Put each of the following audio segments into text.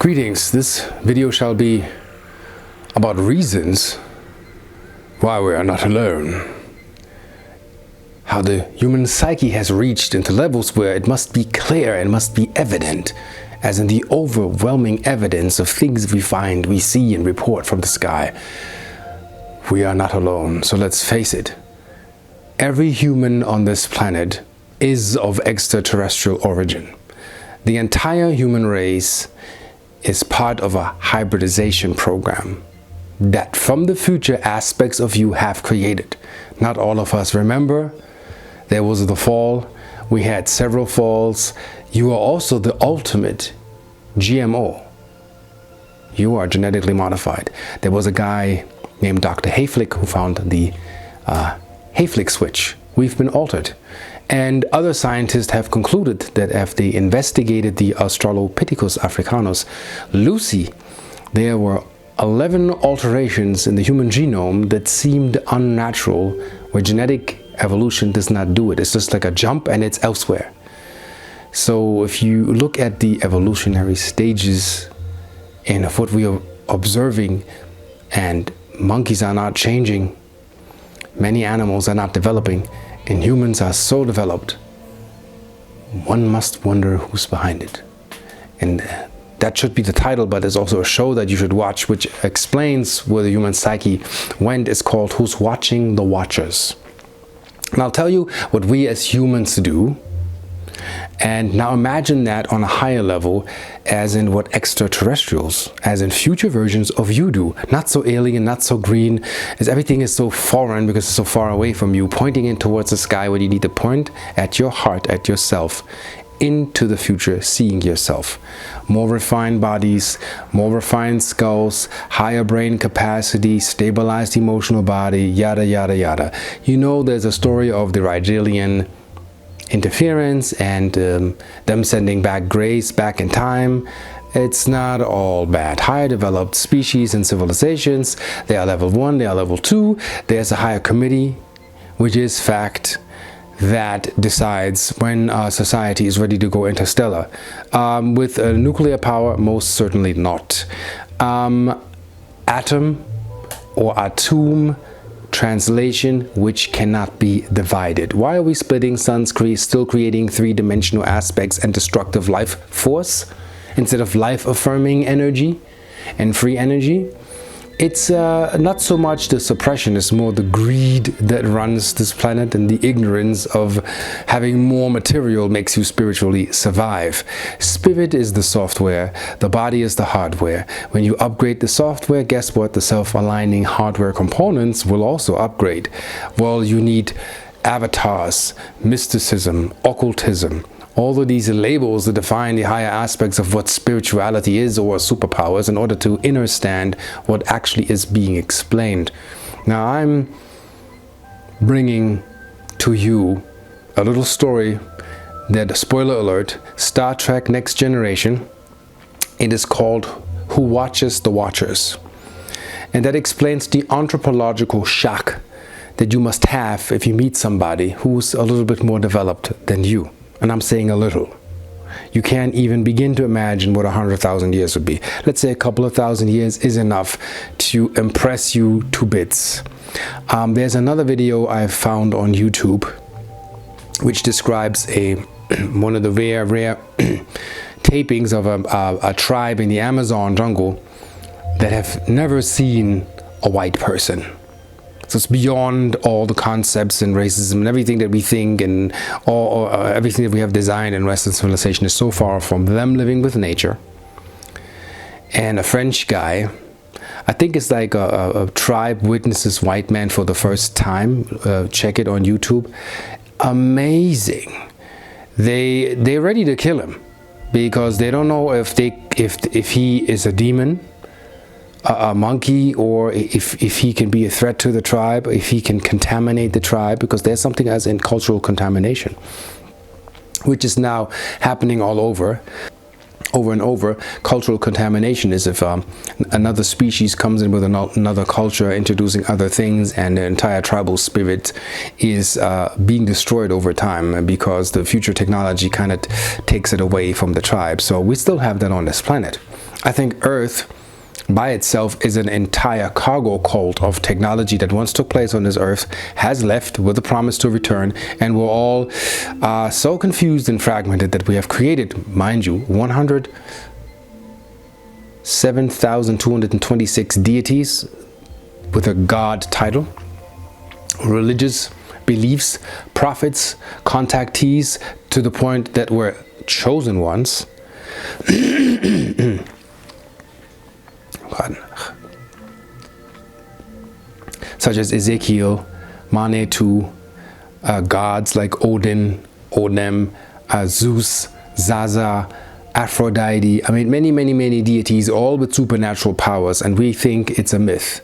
Greetings, this video shall be about reasons why we are not alone. How the human psyche has reached into levels where it must be clear and must be evident, as in the overwhelming evidence of things we find, we see and report from the sky. We are not alone, so let's face it. Every human on this planet is of extraterrestrial origin. The entire human race is part of a hybridization program that from the future aspects of you have created. Not all of us remember. There was the fall. We had several falls. You are also the ultimate GMO. You are genetically modified. There was a guy named Dr. Hayflick who found the Hayflick switch. We've been altered. And other scientists have concluded that after they investigated the Australopithecus africanus, Lucy, there were 11 alterations in the human genome that seemed unnatural, where genetic evolution does not do it. It's just like a jump and it's elsewhere. So if you look at the evolutionary stages and of what we are observing, and monkeys are not changing, many animals are not developing, and humans are so developed, one must wonder who's behind it. And that should be the title, but there's also a show that you should watch which explains where the human psyche went. It's called Who's Watching the Watchers. And I'll tell you what we as humans do. And now imagine that on a higher level, as in what extraterrestrials, as in future versions of you do. Not so alien, not so green, as everything is so foreign because it's so far away from you, pointing in towards the sky when you need to point at your heart, at yourself, into the future, seeing yourself. More refined bodies, more refined skulls, higher brain capacity, stabilized emotional body, yada, yada, yada. You know, there's a story of the Rigelian interference and them sending back grace back in time. It's not all bad. Higher developed species and civilizations, they are level 1, they are level 2. There's a higher committee, which is fact, that decides when a society is ready to go interstellar. With nuclear power, most certainly not. Atom or atom translation, which cannot be divided. Why are we splitting suns, still creating three-dimensional aspects and destructive life force instead of life-affirming energy and free energy? It's not so much the suppression, it's more the greed that runs this planet, and the ignorance of having more material makes you spiritually survive. Spirit is the software, the body is the hardware. When you upgrade the software, guess what? The self-aligning hardware components will also upgrade. Well, you need avatars, mysticism, occultism, all of these labels that define the higher aspects of what spirituality is or superpowers in order to understand what actually is being explained. Now I'm bringing to you a little story that, spoiler alert, Star Trek Next Generation, it is called Who Watches the Watchers. And that explains the anthropological shock that you must have if you meet somebody who's a little bit more developed than you. And I'm saying a little. You can't even begin to imagine what 100,000 years would be. Let's say a couple of thousand years is enough to impress you to bits. There's another video I found on YouTube which describes one of the rare tapings of a tribe in the Amazon jungle that have never seen a white person. So it's beyond all the concepts and racism and everything that we think, and everything that we have designed in Western civilization is so far from them living with nature. And a French guy, I think it's like a tribe witnesses white man for the first time. Check it on YouTube. Amazing. They're ready to kill him because they don't know if he is a demon, a monkey, or if he can be a threat to the tribe, if he can contaminate the tribe, because there's something as in cultural contamination, which is now happening all over and over. Cultural contamination is if another species comes in with another culture, introducing other things, and the entire tribal spirit is being destroyed over time because the future technology kind of takes it away from the tribe. So we still have that on this planet. I think Earth by itself is an entire cargo cult of technology that once took place on this earth, has left with a promise to return, and we're all so confused and fragmented that we have created, mind you, 107,226 deities with a god title, religious beliefs, prophets, contactees, to the point that we're chosen ones. Such as Ezekiel, Manetu, gods like Odin, Odem, Zeus, Zaza, Aphrodite. I mean, many deities, all with supernatural powers, and we think it's a myth.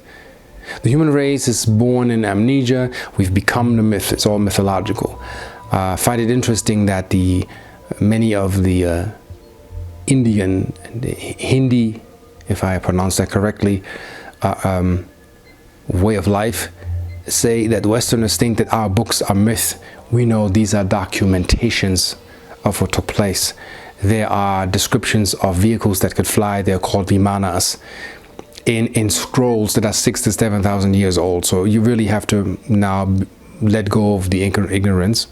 The human race is born in amnesia. We've become the myth. It's all mythological. I find it interesting that many of the Indian, the Hindi, if I pronounce that correctly, way of life, say that Westerners think that our books are myth. We know these are documentations of what took place. There are descriptions of vehicles that could fly. They're called vimanas in scrolls that are 6,000 to 7,000 years old. So you really have to now let go of the ignorance.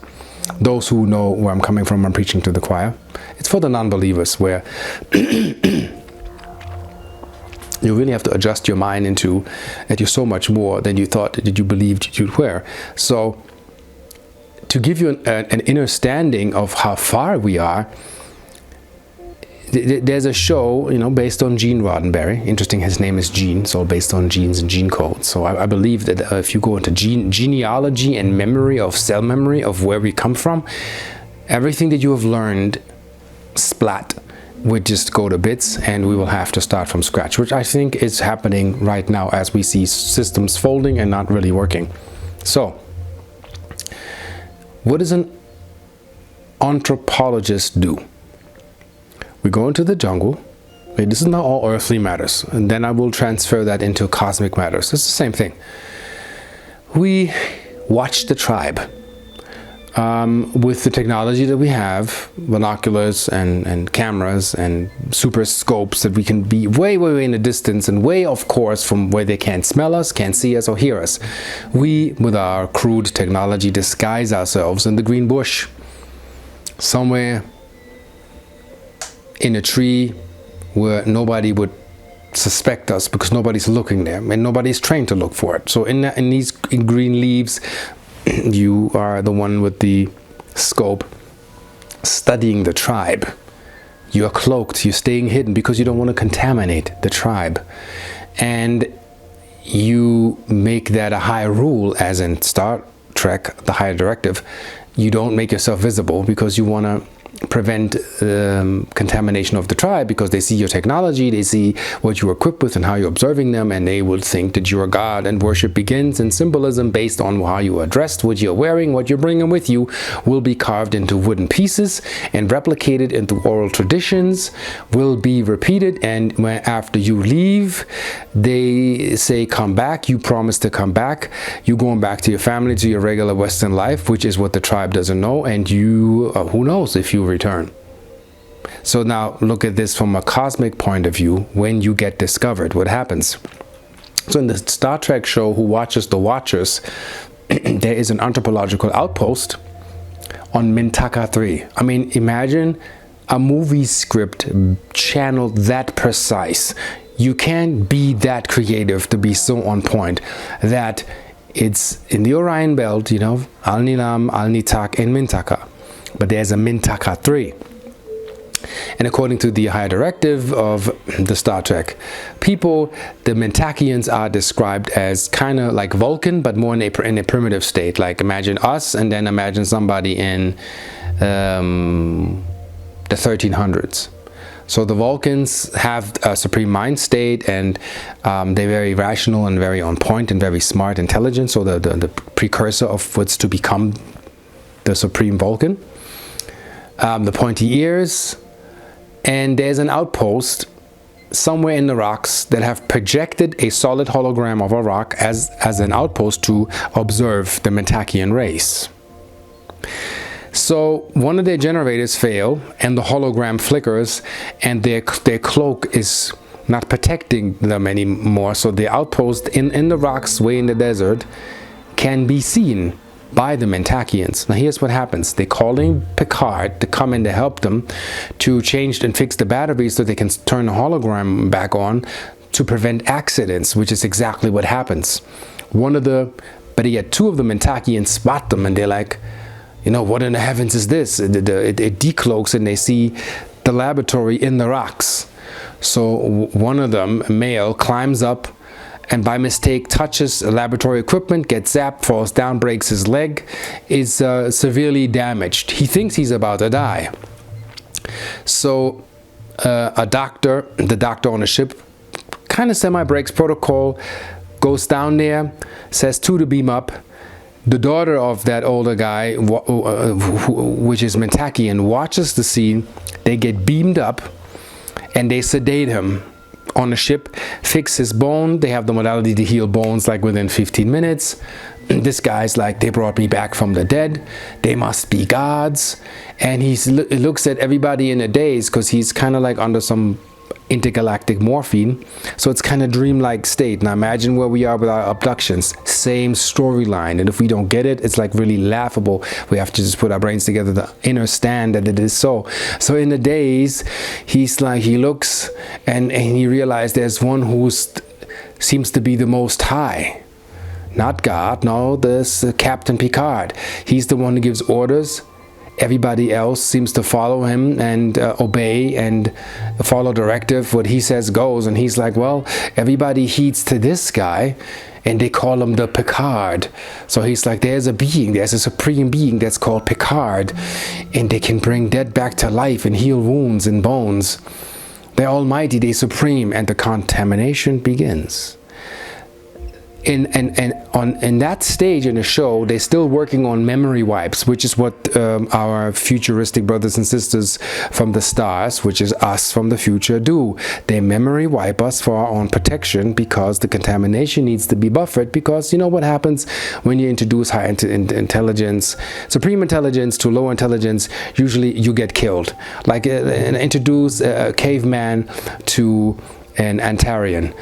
Those who know where I'm coming from, I'm preaching to the choir. It's for the non-believers, where you really have to adjust your mind into that you're so much more than you thought that you believed you were. So to give you an understanding of how far we are, there's a show, based on Gene Roddenberry. Interesting, his name is Gene, so based on genes and gene codes. So I believe that if you go into genealogy and memory of cell memory of where we come from, everything that you have learned, splat, would just go to bits, and we will have to start from scratch, which I think is happening right now as we see systems folding and not really working. So, what does an anthropologist do? We go into the jungle. This is not all earthly matters, and then I will transfer that into cosmic matters. It's the same thing. We watch the tribe. With the technology that we have, binoculars and cameras and super scopes, that we can be way in the distance and way off course from where they can't smell us, can't see us or hear us. We, with our crude technology, disguise ourselves in the green bush, somewhere in a tree where nobody would suspect us because nobody's looking there and nobody's trained to look for it. So in these green leaves, you are the one with the scope studying the tribe. You are cloaked, you're staying hidden because you don't want to contaminate the tribe. And you make that a high rule, as in Star Trek, the higher directive. You don't make yourself visible because you want to prevent contamination of the tribe, because they see your technology, they see what you're equipped with and how you're observing them, and they will think that you're a god, and worship begins, and symbolism based on how you are dressed, what you're wearing, what you're bringing with you will be carved into wooden pieces and replicated into oral traditions, will be repeated, and when after you leave they say come back, you promise to come back, you're going back to your family, to your regular Western life, which is what the tribe doesn't know, and you who knows if you return. So now look at this from a cosmic point of view. When you get discovered, what happens? So in the Star Trek show Who Watches the Watchers, there is an anthropological outpost on Mintaka 3. I mean, imagine a movie script channeled that precise. You can't be that creative to be so on point that it's in the Orion Belt, Al-Nilam, Al-Nitak, and Mintaka. But there's a Mintaka 3. And according to the higher directive of the Star Trek people, the Mintakians are described as kind of like Vulcan, but more in a primitive state. Like imagine us, and then imagine somebody in the 1300s. So the Vulcans have a supreme mind state, and they're very rational and very on point and very smart, intelligent. So the precursor of what's to become the supreme Vulcan. The pointy ears, and there's an outpost somewhere in the rocks that have projected a solid hologram of a rock as an outpost to observe the Mintakian race. So one of their generators fail, and the hologram flickers, and their cloak is not protecting them anymore. So the outpost in the rocks way in the desert can be seen by the Mentakians. Now here's what happens. They call in Picard to come in to help them to change and fix the batteries so they can turn the hologram back on to prevent accidents, which is exactly what happens. But yet two of the Mentakians spot them and they're like, you know, what in the heavens is this? It decloaks and they see the laboratory in the rocks. So one of them, a male, climbs up and by mistake touches laboratory equipment, gets zapped, falls down, breaks his leg, is severely damaged. He thinks he's about to die. So the doctor on the ship, kind of semi-breaks protocol, goes down there, says to beam up. The daughter of that older guy, which is Mentakian, watches the scene. They get beamed up and they sedate him on the ship, fix his bone. They have the modality to heal bones like within 15 minutes. This guy's like, they brought me back from the dead. They must be gods. And he looks at everybody in a daze because he's kind of like under some intergalactic morphine, so it's kind of dreamlike state. Now imagine where we are with our abductions, same storyline, and if we don't get it, it's like really laughable. We have to just put our brains together to understand that it is so. So in the days, he's like, he looks and he realized there's one who seems to be the most high, not God, no, this Captain Picard. He's the one who gives orders. Everybody else seems to follow him and obey and follow directive. What he says goes. And he's like, well, everybody heeds to this guy and they call him the Picard. So he's like, there's a supreme being that's called Picard, and they can bring dead back to life and heal wounds and bones. They're almighty, they're supreme, and the contamination begins. In that stage in the show, they're still working on memory wipes, which is what our futuristic brothers and sisters from the stars, which is us from the future, do. They memory wipe us for our own protection because the contamination needs to be buffered, because you know what happens when you introduce high intelligence, supreme intelligence to low intelligence, usually you get killed. Like introduce a caveman to an Antarian.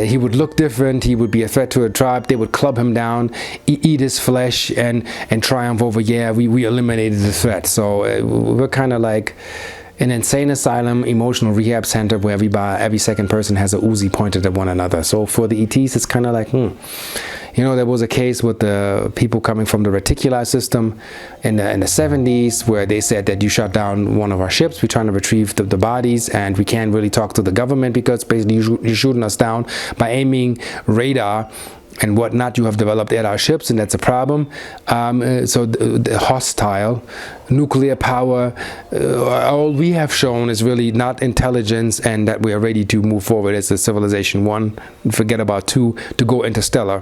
He would look different, he would be a threat to a tribe, they would club him down, eat his flesh, and triumph over, yeah, we eliminated the threat. So we're kind of like an insane asylum, emotional rehab center where every second person has a Uzi pointed at one another. So for the ETs, it's kind of like, You know, there was a case with the people coming from the reticular system in the 70s where they said that you shut down one of our ships, we're trying to retrieve the bodies, and we can't really talk to the government because basically you're shooting us down by aiming radar and whatnot you have developed at our ships, and that's a problem. So the hostile nuclear power, all we have shown is really not intelligence, and that we are ready to move forward as a civilization 1, forget about 2, to go interstellar.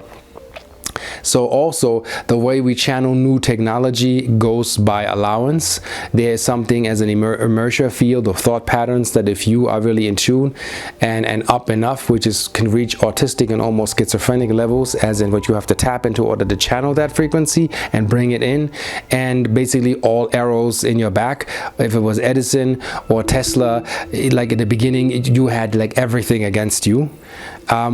So also the way we channel new technology goes by allowance. There is something as an inertia field of thought patterns that if you are really in tune and up enough, which can reach autistic and almost schizophrenic levels, as in what you have to tap into order to channel that frequency and bring it in, and basically all arrows in your back. If it was Edison or Tesla, like at the beginning you had like everything against you.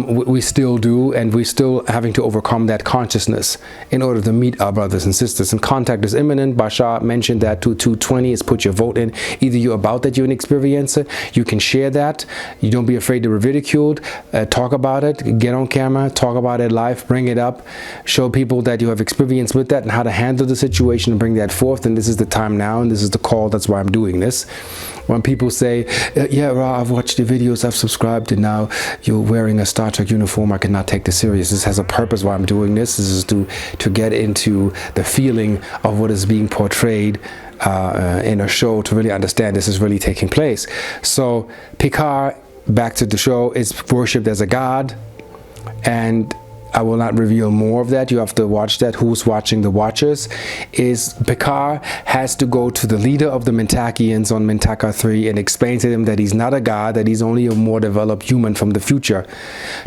We still do, and we're still having to overcome that consciousness in order to meet our brothers and sisters. And contact is imminent. Bashar mentioned that 220 is put your vote in. Either you're about that, you're an experiencer, you can share that, you don't be afraid to be ridiculed, talk about it, get on camera, talk about it live, bring it up, show people that you have experience with that and how to handle the situation and bring that forth. And this is the time now, and this is the call. That's why I'm doing this. When people say, yeah, Ra, I've watched the videos, I've subscribed, and now you're wearing a Star Trek uniform, I cannot take this serious. This has a purpose why I'm doing this. This is to get into the feeling of what is being portrayed in a show, to really understand this is really taking place. So Picard, back to the show, is worshipped as a god, and I will not reveal more of that. You have to watch that. Who's watching the Watchers? Is Picard has to go to the leader of the Mentakians on Mentaka 3 and explain to him that he's not a god, that he's only a more developed human from the future,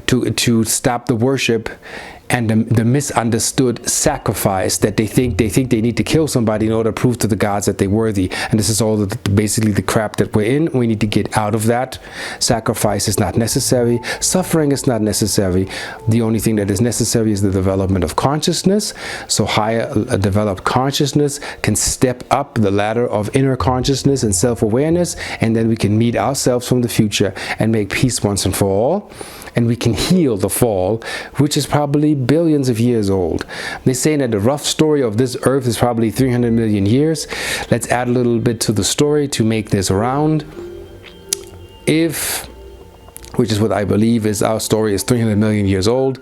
to stop the worship and the misunderstood sacrifice that they think they need to kill somebody in order to prove to the gods that they're worthy. And this is all basically the crap that we're in. We need to get out of that. Sacrifice is not necessary. Suffering is not necessary. The only thing that is necessary is the development of consciousness. So higher developed consciousness can step up the ladder of inner consciousness and self-awareness, and then we can meet ourselves from the future and make peace once and for all. And we can heal the fall, which is probably billions of years old. They say that the rough story of this earth is probably 300 million years. Let's add a little bit to the story to make this round. Which is what I believe is our story is 300 million years old.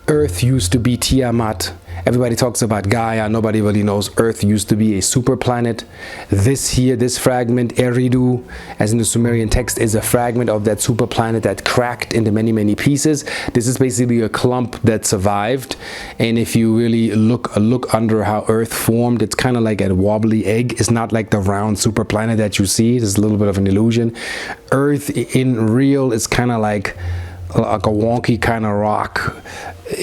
Earth used to be Tiamat. Everybody talks about Gaia. Nobody really knows Earth used to be a super planet. This fragment, Eridu, as in the Sumerian text, is a fragment of that super planet that cracked into many, many pieces. This is basically a clump that survived. And if you really look under how Earth formed, it's kind of like a wobbly egg. It's not like the round super planet that you see. It's a little bit of an illusion. Earth in real is kind of like a wonky kind of rock,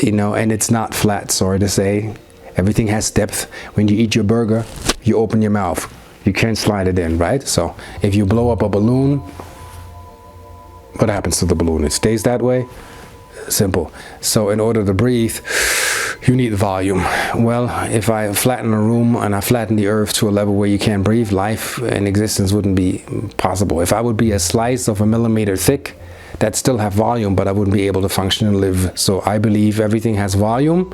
you know, and it's not flat, sorry to say. Everything has depth. When you eat your burger, you open your mouth. You can't slide it in, right? So if you blow up a balloon, what happens to the balloon? It stays that way? Simple. So in order to breathe, you need volume. Well, if I flatten a room and I flatten the earth to a level where you can't breathe, life and existence wouldn't be possible. If I would be a slice of a millimeter thick, that still have volume, but I wouldn't be able to function and live. So I believe everything has volume.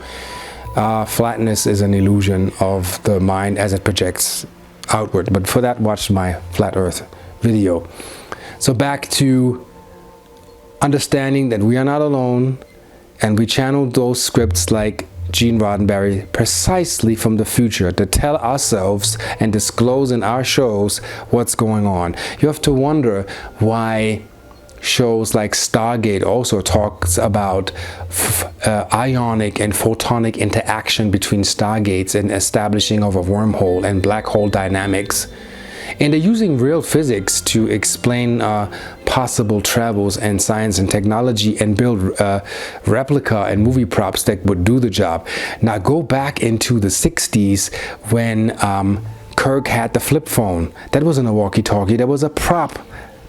Flatness is an illusion of the mind as it projects outward. But for that, watch my flat earth video. So back to understanding that we are not alone, and we channeled those scripts like Gene Roddenberry precisely from the future to tell ourselves and disclose in our shows what's going on. You have to wonder why shows like Stargate also talks about ionic and photonic interaction between stargates and establishing of a wormhole and black hole dynamics. And they're using real physics to explain possible travels and science and technology and build replica and movie props that would do the job. Now go back into the 60s when Kirk had the flip phone. That wasn't a walkie-talkie, that was a prop.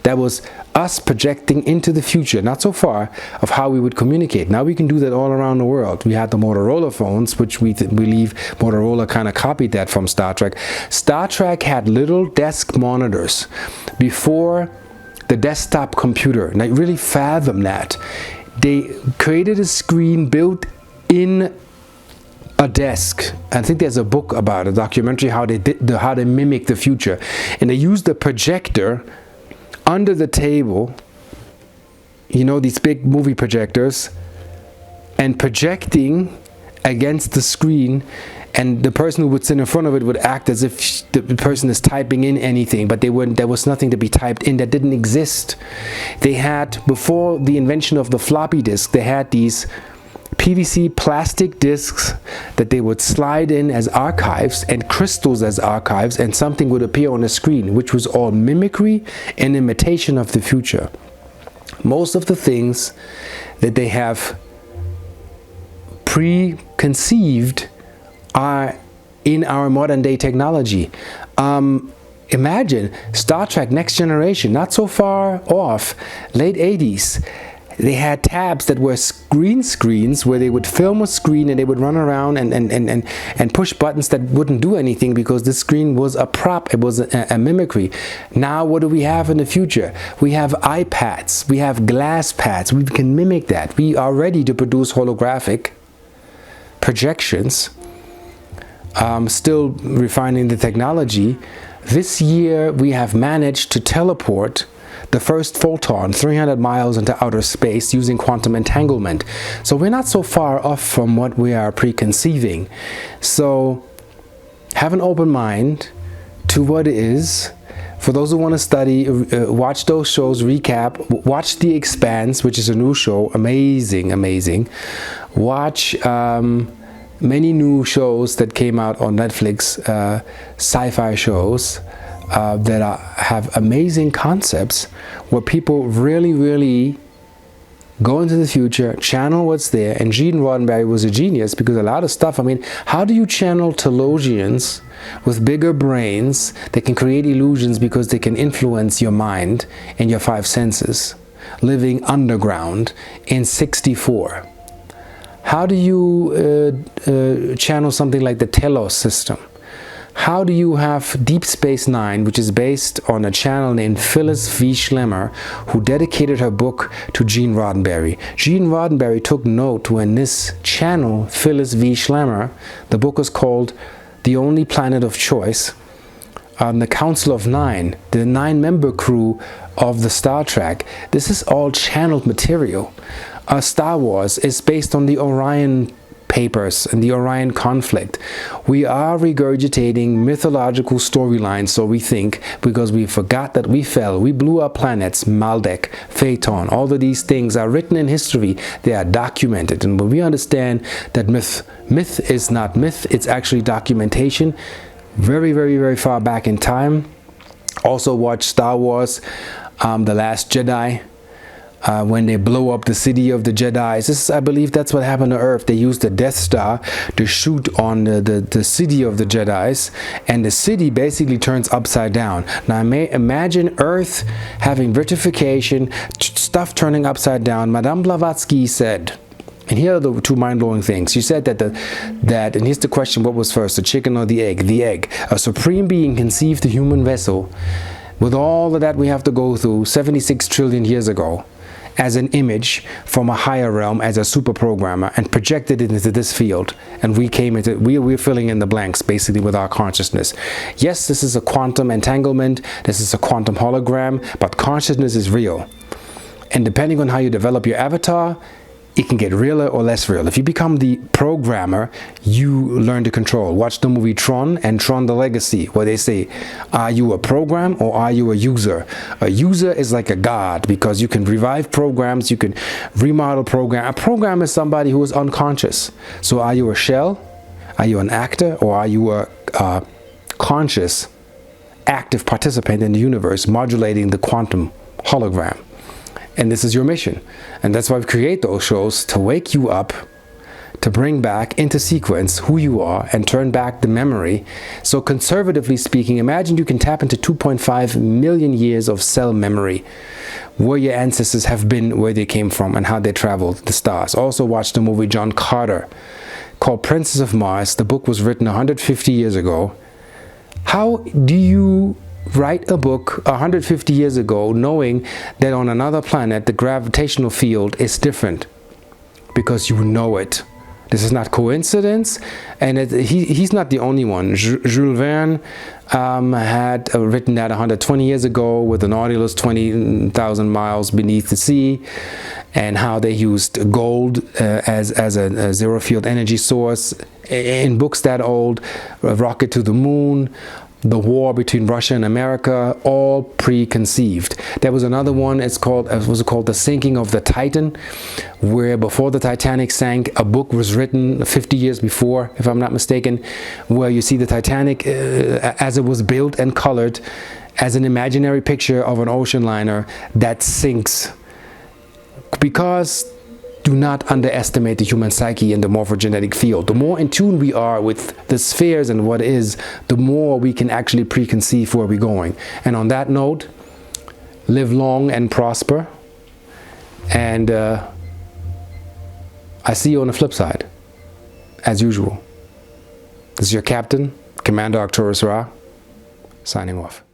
That was us projecting into the future, not so far, of how we would communicate. Now we can do that all around the world. We had the Motorola phones, which we believe Motorola kind of copied that from Star Trek. Star Trek had little desk monitors before the desktop computer. And I really fathom that. They created a screen built in a desk. I think there's a book about a documentary how they mimic the future. And they used the projector under the table, you know, these big movie projectors, and projecting against the screen, and the person who would sit in front of it would act as if the person is typing in anything, but there was nothing to be typed in. That didn't exist. They had, before the invention of the floppy disk, they had these PVC plastic discs that they would slide in as archives and crystals as archives, and something would appear on the screen, which was all mimicry and imitation of the future. Most of the things that they have preconceived are in our modern day technology. Imagine Star Trek Next Generation, not so far off, late 80s. They had tabs that were screens where they would film a screen and they would run around and push buttons that wouldn't do anything because the screen was a prop, it was a mimicry. Now what do we have in the future? We have iPads, we have glass pads, we can mimic that. We are ready to produce holographic projections, still refining the technology. This year we have managed to teleport the first photon 300 miles into outer space using quantum entanglement. So we're not so far off from what we are preconceiving. So have an open mind to what is. For those who want to study, watch those shows, recap, watch The Expanse, which is a new show, amazing, amazing. Watch many new shows that came out on Netflix, sci-fi shows, that have amazing concepts where people really go into the future, channel what's there. And Gene Roddenberry was a genius because a lot of stuff, I mean, how do you channel Telosians with bigger brains that can create illusions because they can influence your mind and your five senses, living underground in 64? How do you channel something like the Telos system? How do you have Deep Space Nine, which is based on a channel named Phyllis V. Schlemmer, who dedicated her book to Gene Roddenberry? Gene Roddenberry took note when this channel, Phyllis V. Schlemmer, the book is called The Only Planet of Choice, the Council of Nine, the 9-member crew of the Star Trek. This is all channeled material. Star Wars is based on the Orion Papers and the Orion conflict. We are regurgitating mythological storylines, so we think, because we forgot that we fell, we blew up planets, Maldek, Phaeton. All of these things are written in history. They are documented. And when we understand that myth is not myth, it's actually documentation, very, very, very far back in time. Also watch Star Wars, The Last Jedi. When they blow up the city of the Jedi. I believe that's what happened to Earth. They used the Death Star to shoot on the city of the Jedis, and the city basically turns upside down. Now imagine Earth having vitrification, stuff turning upside down. Madame Blavatsky said, and here are the two mind-blowing things. She said that and here's the question, what was first, the chicken or the egg? The egg. A supreme being conceived the human vessel with all of that we have to go through 76 trillion years ago, as an image from a higher realm, as a super programmer, and projected it into this field, and we're filling in the blanks basically with our consciousness. Yes, this is a quantum entanglement, this is a quantum hologram, but consciousness is real, and depending on how you develop your avatar, it can get realer or less real. If you become the programmer, you learn to control. Watch the movie Tron and Tron the Legacy, where they say, are you a program or are you a user? A user is like a god, because you can revive programs, you can remodel program. A program is somebody who is unconscious. So are you a shell? Are you an actor? Or are you a conscious, active participant in the universe, modulating the quantum hologram? And this is your mission. And that's why we create those shows, to wake you up, to bring back into sequence who you are and turn back the memory. So conservatively speaking, imagine you can tap into 2.5 million years of cell memory, where your ancestors have been, where they came from, and how they traveled the stars. Also watch the movie John Carter called Princess of Mars. The book was written 150 years ago. How do you write a book 150 years ago knowing that on another planet the gravitational field is different? Because you know it. This is not coincidence, and he's not the only one. Jules Verne had written that 120 years ago with the Nautilus 20,000 miles beneath the sea, and how they used gold as a zero field energy source. In books that old, A Rocket to the Moon, the war between Russia and America, all preconceived. There was another one, it was called The Sinking of the Titan, where before the Titanic sank, a book was written 50 years before, if I'm not mistaken, where you see the Titanic as it was built and colored as an imaginary picture of an ocean liner that sinks. Because do not underestimate the human psyche and the morphogenetic field. The more in tune we are with the spheres and what is, the more we can actually preconceive where we're going. And on that note, live long and prosper. And I see you on the flip side, as usual. This is your captain, Commander Arcturus Ra, signing off.